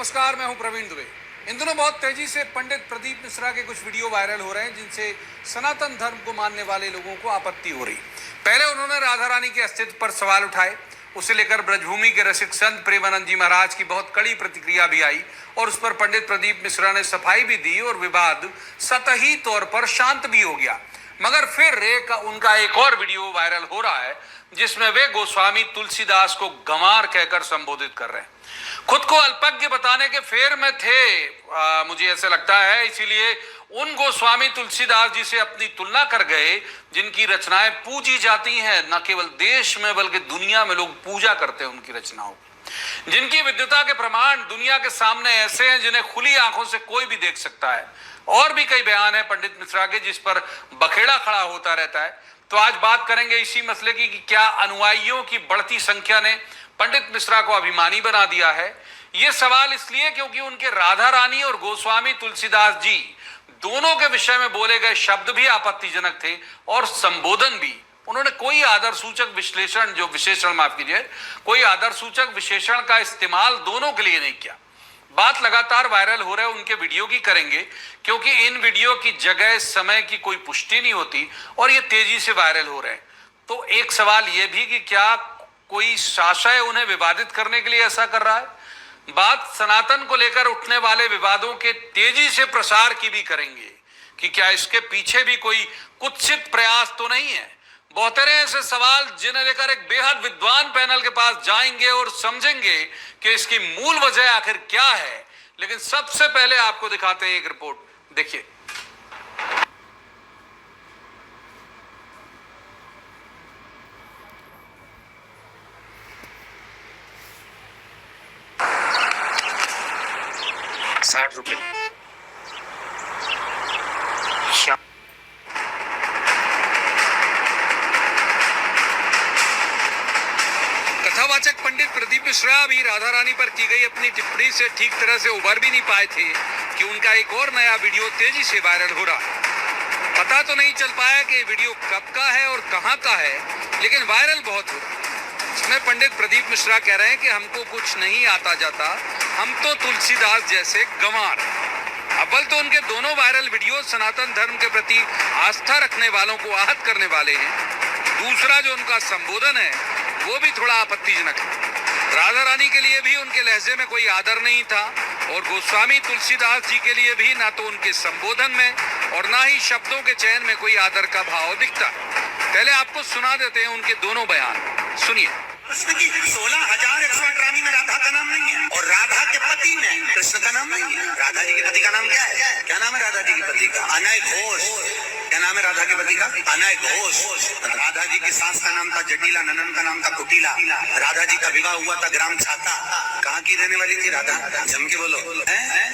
नमस्कार, मैं हूं प्रवीण दुबे। इन दिनों बहुत तेजी से पंडित प्रदीप मिश्रा के कुछ वीडियो वायरल हो रहे हैं जिनसे सनातन धर्म को मानने वाले लोगों को आपत्ति हो रही। पहले उन्होंने राधा रानी के अस्तित्व पर सवाल उठाए, उसे लेकर ब्रजभूमि के रसिक संत प्रेमानंद जी महाराज की बहुत कड़ी प्रतिक्रिया भी आई और उस पर पंडित प्रदीप मिश्रा ने सफाई भी दी और विवाद सतही तौर पर शांत भी हो गया। मगर फिर उनका एक और वीडियो वायरल हो रहा है जिसमें वे गोस्वामी तुलसीदास को गंवार कहकर संबोधित कर रहे हैं। खुद को अल्पज्ञ बताने के फेर में थे मुझे ऐसा लगता है, इसीलिए उन गोस्वामी तुलसीदास जी से अपनी तुलना कर गए जिनकी रचनाएं पूजी जाती हैं, न केवल देश में बल्कि दुनिया में लोग पूजा करते हैं उनकी रचनाओं, जिनकी विद्वता के प्रमाण दुनिया के सामने ऐसे हैं जिन्हें खुली आंखों से कोई भी देख सकता है। और भी कई बयान है पंडित मिश्रा के जिस पर बखेड़ा खड़ा होता रहता है। तो आज बात करेंगे इसी मसले की कि क्या अनुयायियों की बढ़ती संख्या ने पंडित मिश्रा को अभिमानी बना दिया है। यह सवाल इसलिए क्योंकि उनके राधा रानी और गोस्वामी तुलसीदास जी दोनों के विषय में बोले गए शब्द भी आपत्तिजनक थे और संबोधन भी। उन्होंने कोई आदर सूचक विश्लेषण कोई आदर सूचक विशेषण का इस्तेमाल दोनों के लिए नहीं किया। बात लगातार वायरल हो रहे उनके वीडियो की करेंगे क्योंकि इन वीडियो की जगह समय की कोई पुष्टि नहीं होती और ये तेजी से वायरल हो रहे हैं। तो एक सवाल यह भी कि क्या कोई शासक उन्हें विवादित करने के लिए ऐसा कर रहा है। बात सनातन को लेकर उठने वाले विवादों के तेजी से प्रसार की भी करेंगे कि क्या इसके पीछे भी कोई कुत्सित प्रयास तो नहीं है। बहुतेरे ऐसे सवाल जिन्हें लेकर एक बेहद विद्वान पैनल के पास जाएंगे और समझेंगे कि इसकी मूल वजह आखिर क्या है। लेकिन सबसे पहले आपको दिखाते हैं एक रिपोर्ट, देखिए। ₹60 कथावाचक पंडित प्रदीप मिश्रा भी राधा रानी पर की गई अपनी टिप्पणी से ठीक तरह से उबर भी नहीं पाए थे कि उनका एक और नया वीडियो तेजी से वायरल हो रहा है। पता तो नहीं चल पाया कि वीडियो कब का है और कहां का है, लेकिन वायरल बहुत हो रहा है। इसमें पंडित प्रदीप मिश्रा कह रहे हैं कि हमको कुछ नहीं आता जाता, हम तो तुलसीदास जैसे गंवार। अव्वल तो उनके दोनों वायरल वीडियो सनातन धर्म के प्रति आस्था रखने वालों को आहत करने वाले हैं। दूसरा जो उनका संबोधन है वो भी थोड़ा आपत्तिजनक है। राधा रानी के लिए भी उनके लहजे में कोई आदर नहीं था और गोस्वामी तुलसीदास जी के लिए भी ना तो उनके संबोधन में और ना ही शब्दों के चयन में कोई आदर का भाव दिखता। पहले आपको सुना देते हैं उनके दोनों बयान, सुनिए। कृष्ण की 16,108 रानी में राधा का नाम नहीं है और राधा के पति में कृष्ण का नाम नहीं है। राधा जी के पति का नाम क्या है? क्या नाम है राधा जी के पति का? अनय घोष। क्या नाम है राधा के पति का? अनय घोष। राधा जी की सास का नाम था जटिला, ननन का नाम था कुटिला। राधा जी का विवाह हुआ था ग्राम छाता। कहाँ की रहने वाली थी राधा? जम के बोलो।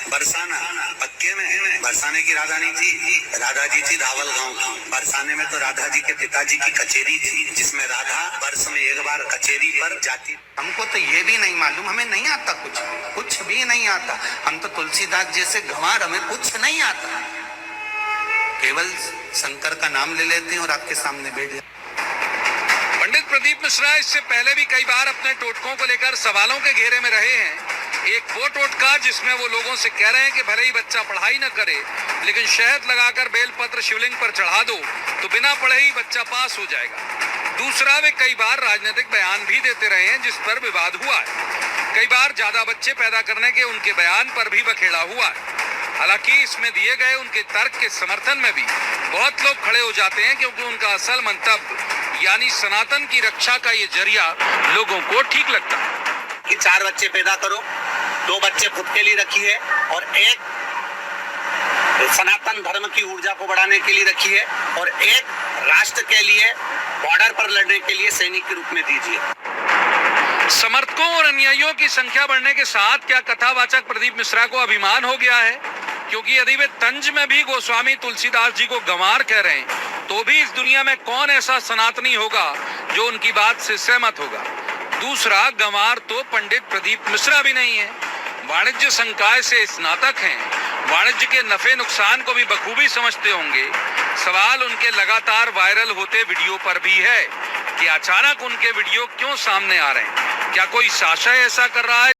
बरसाना, पक्के में। बरसाने की राधा नहीं थी, राधा जी थी रावल गाँव की। बरसाने में तो राधा जी के पिताजी की कचेरी थी जिसमें राधा वर्ष में एक बार कचेरी पर जाती। हमको तो ये भी नहीं मालूम, हमें नहीं आता कुछ भी नहीं आता। हम तो तुलसीदास जैसे गंवार, हमें कुछ नहीं आता, केवल शंकर का नाम ले लेते हैं और आपके सामने बैठ जाते। पंडित प्रदीप मिश्रा इससे पहले भी कई बार अपने टोटकों को लेकर सवालों के घेरे में रहे हैं। एक वो टोटका जिसमें वो लोगों से कह रहे हैं कि भले ही बच्चा पढ़ाई न करे लेकिन शहद लगाकर बेलपत्र शिवलिंग पर चढ़ा दो तो बिना पढ़े ही बच्चा पास हो जाएगा। दूसरा, वे कई बार राजनीतिक बयान भी देते रहे हैं जिस पर विवाद हुआ है। कई बार ज्यादा बच्चे पैदा करने के उनके बयान पर भी बखेड़ा हुआ है। हालांकि इसमें दिए गए उनके तर्क के समर्थन में भी बहुत लोग खड़े हो जाते हैं क्योंकि उनका असल मंतव्य यानी सनातन की रक्षा का ये जरिया लोगों को ठीक लगता है। कि 4 बच्चे पैदा करो, 2 बच्चे खुद के लिए रखिए और एक सनातन धर्म की ऊर्जा को बढ़ाने के लिए रखिए और एक राष्ट्र के लिए बॉर्डर पर लड़ने के लिए सैनिक के रूप में दीजिए। समर्थकों और अनुयायियों की संख्या बढ़ने के साथ क्या कथावाचक प्रदीप मिश्रा को अभिमान हो गया है? क्योंकि यदि वे तंज में भी गोस्वामी तुलसीदास जी को गंवार कह रहे हैं तो भी इस दुनिया में कौन ऐसा सनातनी होगा जो उनकी बात से सहमत होगा। दूसरा, गंवार तो पंडित प्रदीप मिश्रा भी नहीं है, वाणिज्य संकाय से स्नातक हैं, वाणिज्य के नफे नुकसान को भी बखूबी समझते होंगे। सवाल उनके लगातार वायरल होते वीडियो पर भी है कि अचानक उनके वीडियो क्यों सामने आ रहे हैं। क्या कोई शासक ऐसा कर रहा है?